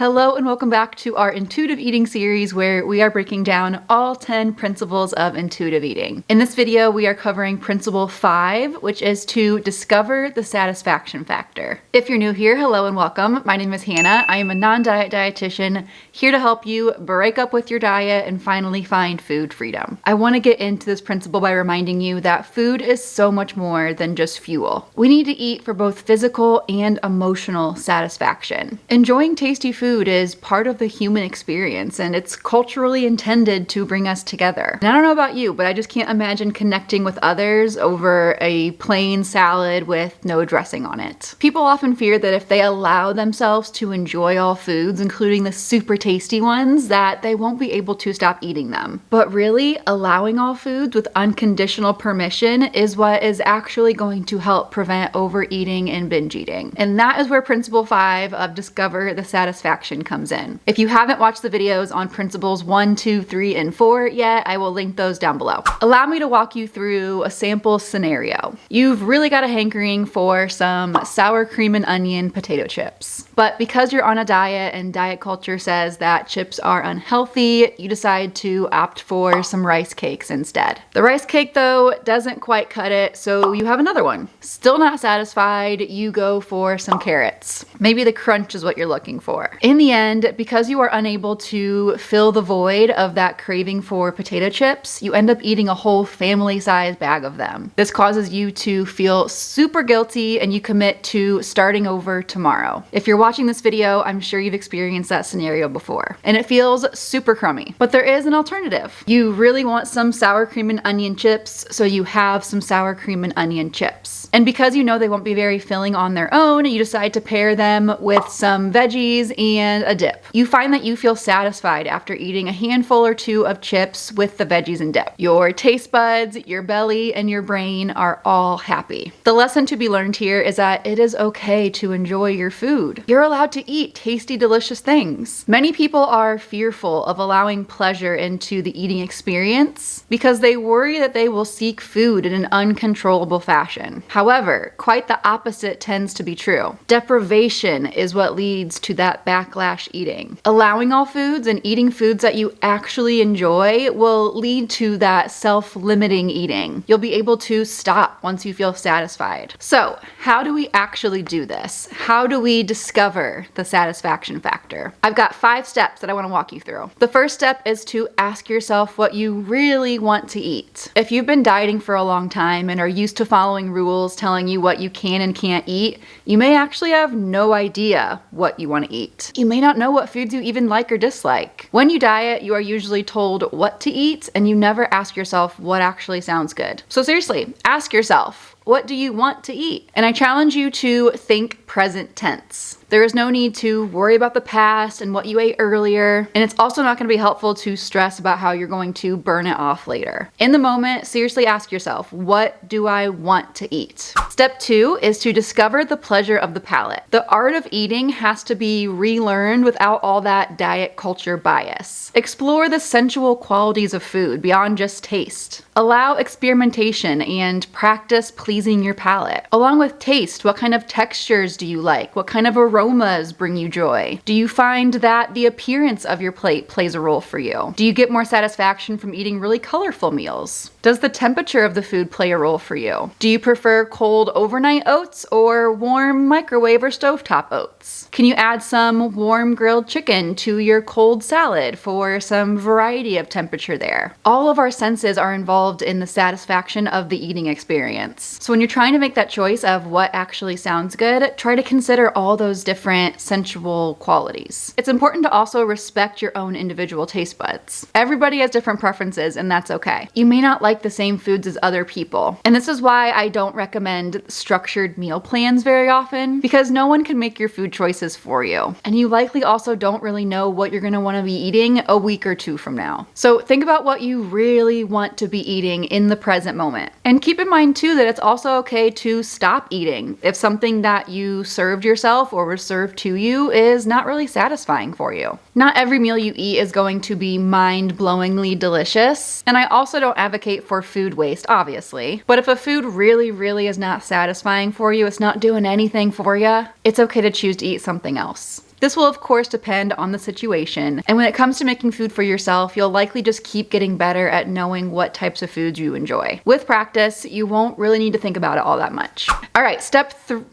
Hello and welcome back to our intuitive eating series where we are breaking down all 10 principles of intuitive eating. In this video, we are covering principle 5, which is to discover the satisfaction factor. If you're new here, hello and welcome. My name is Hannah. I am a non-diet dietitian here to help you break up with your diet and finally find food freedom. I want to get into this principle by reminding you that food is so much more than just fuel. We need to eat for both physical and emotional satisfaction. Enjoying tasty food is part of the human experience, and it's culturally intended to bring us together. And I don't know about you, but I just can't imagine connecting with others over a plain salad with no dressing on it. People often fear that if they allow themselves to enjoy all foods, including the super tasty ones, that they won't be able to stop eating them. But really, allowing all foods with unconditional permission is what is actually going to help prevent overeating and binge eating. And that is where principle 5 of discover the satisfaction comes in. If you haven't watched the videos on principles 1, 2, 3, and 4 yet, I will link those down below. Allow me to walk you through a sample scenario. You've really got a hankering for some sour cream and onion potato chips. But because you're on a diet and diet culture says that chips are unhealthy, you decide to opt for some rice cakes instead. The rice cake though doesn't quite cut it, so you have another one. Still not satisfied, you go for some carrots. Maybe the crunch is what you're looking for. In the end, because you are unable to fill the void of that craving for potato chips, you end up eating a whole family-sized bag of them. This causes you to feel super guilty and you commit to starting over tomorrow. If you're watching this video, I'm sure you've experienced that scenario before, and it feels super crummy. But there is an alternative. You really want some sour cream and onion chips, so you have some sour cream and onion chips. And because you know they won't be very filling on their own, you decide to pair them with some veggies and a dip. You find that you feel satisfied after eating a handful or two of chips with the veggies and dip. Your taste buds, your belly, and your brain are all happy. The lesson to be learned here is that it is okay to enjoy your food. You're allowed to eat tasty, delicious things. Many people are fearful of allowing pleasure into the eating experience because they worry that they will seek food in an uncontrollable fashion. However, quite the opposite tends to be true. Deprivation is what leads to that backlash eating. Allowing all foods and eating foods that you actually enjoy will lead to that self-limiting eating. You'll be able to stop once you feel satisfied. So, how do we actually do this? How do we discover the satisfaction factor? I've got 5 steps that I want to walk you through. The first step is to ask yourself what you really want to eat. If you've been dieting for a long time and are used to following rules telling you what you can and can't eat, you may actually have no idea what you want to eat. You may not know what foods you even like or dislike. When you diet, you are usually told what to eat and you never ask yourself what actually sounds good. So seriously, ask yourself, what do you want to eat? And I challenge you to think present tense. There is no need to worry about the past and what you ate earlier, and it's also not going to be helpful to stress about how you're going to burn it off later. In the moment, seriously ask yourself, what do I want to eat? Step 2 is to discover the pleasure of the palate. The art of eating has to be relearned without all that diet culture bias. Explore the sensual qualities of food beyond just taste. Allow experimentation and practice pleasing your palate. Along with taste, what kind of textures do you like? What kind of aromas bring you joy? Do you find that the appearance of your plate plays a role for you? Do you get more satisfaction from eating really colorful meals? Does the temperature of the food play a role for you? Do you prefer cold overnight oats or warm microwave or stovetop oats? Can you add some warm grilled chicken to your cold salad for some variety of temperature there? All of our senses are involved in the satisfaction of the eating experience. So when you're trying to make that choice of what actually sounds good, try to consider all those different sensual qualities. It's important to also respect your own individual taste buds. Everybody has different preferences, and that's okay. You may not like the same foods as other people. And this is why I don't recommend structured meal plans very often, because no one can make your food choices for you. And you likely also don't really know what you're gonna wanna be eating a week or 2 from now. So think about what you really want to be eating in the present moment. And keep in mind too that it's also okay to stop eating if something that you served yourself or was served to you is not really satisfying for you. Not every meal you eat is going to be mind-blowingly delicious, and I also don't advocate for food waste, obviously. But if a food really is not satisfying for you, it's not doing anything for you, it's okay to choose to eat something else. This will of course depend on the situation, and when it comes to making food for yourself, you'll likely just keep getting better at knowing what types of foods you enjoy. With practice, you won't really need to think about it all that much. All right, Step 3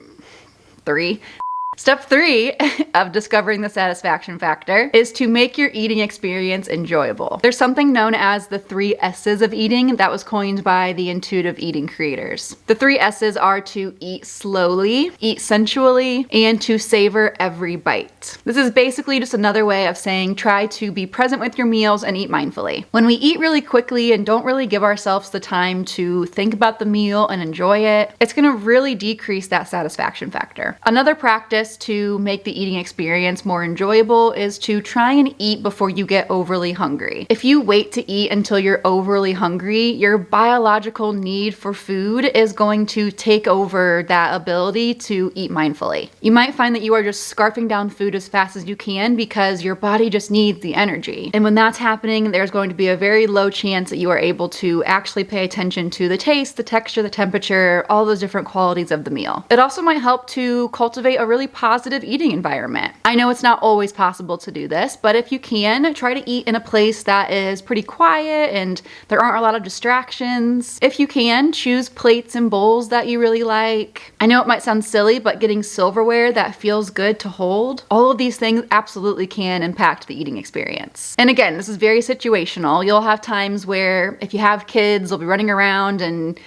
of discovering the satisfaction factor is to make your eating experience enjoyable. There's something known as the 3 S's of eating that was coined by the intuitive eating creators. The 3 S's are to eat slowly, eat sensually, and to savor every bite. This is basically just another way of saying try to be present with your meals and eat mindfully. When we eat really quickly and don't really give ourselves the time to think about the meal and enjoy it, it's gonna really decrease that satisfaction factor. Another practice to make the eating experience more enjoyable is to try and eat before you get overly hungry. If you wait to eat until you're overly hungry, your biological need for food is going to take over that ability to eat mindfully. You might find that you are just scarfing down food as fast as you can because your body just needs the energy. And when that's happening, there's going to be a very low chance that you are able to actually pay attention to the taste, the texture, the temperature, all those different qualities of the meal. It also might help to cultivate a really positive eating environment. I know it's not always possible to do this, but if you can, try to eat in a place that is pretty quiet and there aren't a lot of distractions. If you can, choose plates and bowls that you really like. I know it might sound silly, but getting silverware that feels good to hold, all of these things absolutely can impact the eating experience. And again, this is very situational. You'll have times where if you have kids, they'll be running around and,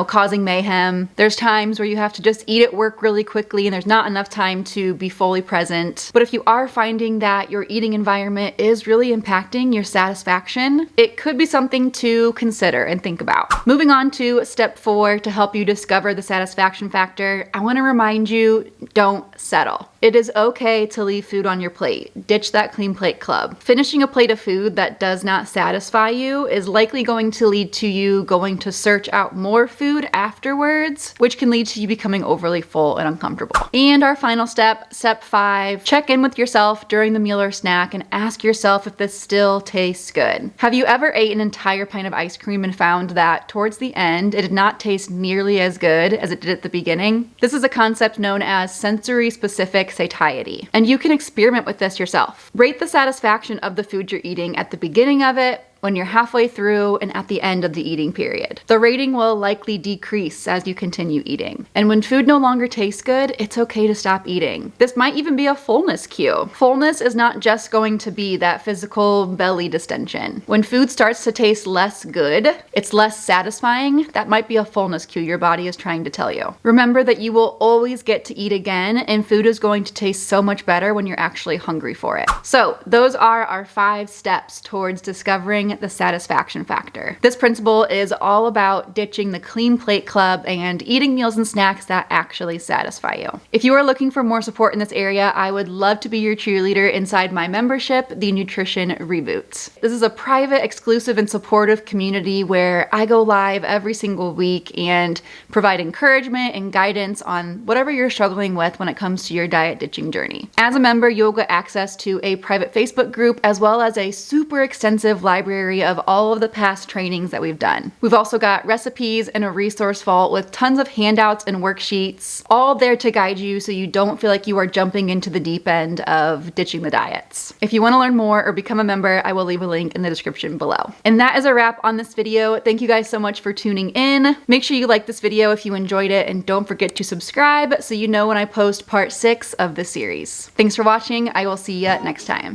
causing mayhem. There's times where you have to just eat at work really quickly and there's not enough time to be fully present. But if you are finding that your eating environment is really impacting your satisfaction, it could be something to consider and think about. Moving on to Step 4 to help you discover the satisfaction factor, I want to remind you, don't settle. It is okay to leave food on your plate. Ditch that clean plate club. Finishing a plate of food that does not satisfy you is likely going to lead to you going to search out more food afterwards, which can lead to you becoming overly full and uncomfortable. And our final step, Step 5, check in with yourself during the meal or snack and ask yourself if this still tastes good. Have you ever ate an entire pint of ice cream and found that towards the end, it did not taste nearly as good as it did at the beginning? This is a concept known as sensory specific satiety, and you can experiment with this yourself. Rate the satisfaction of the food you're eating at the beginning of it, when you're halfway through, and at the end of the eating period. The rating will likely decrease as you continue eating. And when food no longer tastes good, it's okay to stop eating. This might even be a fullness cue. Fullness is not just going to be that physical belly distension. When food starts to taste less good, it's less satisfying, that might be a fullness cue your body is trying to tell you. Remember that you will always get to eat again, and food is going to taste so much better when you're actually hungry for it. So those are our 5 steps towards discovering the satisfaction factor. This principle is all about ditching the clean plate club and eating meals and snacks that actually satisfy you. If you are looking for more support in this area, I would love to be your cheerleader inside my membership, the Nutrition Reboot. This is a private, exclusive, and supportive community where I go live every single week and provide encouragement and guidance on whatever you're struggling with when it comes to your diet ditching journey. As a member, you'll get access to a private Facebook group as well as a super extensive library of all of the past trainings that we've done. We've also got recipes and a resource vault with tons of handouts and worksheets, all there to guide you so you don't feel like you are jumping into the deep end of ditching the diets. If you want to learn more or become a member, I will leave a link in the description below. And that is a wrap on this video. Thank you guys so much for tuning in. Make sure you like this video if you enjoyed it, and don't forget to subscribe so you know when I post part 6 of the series. Thanks for watching. I will see you next time.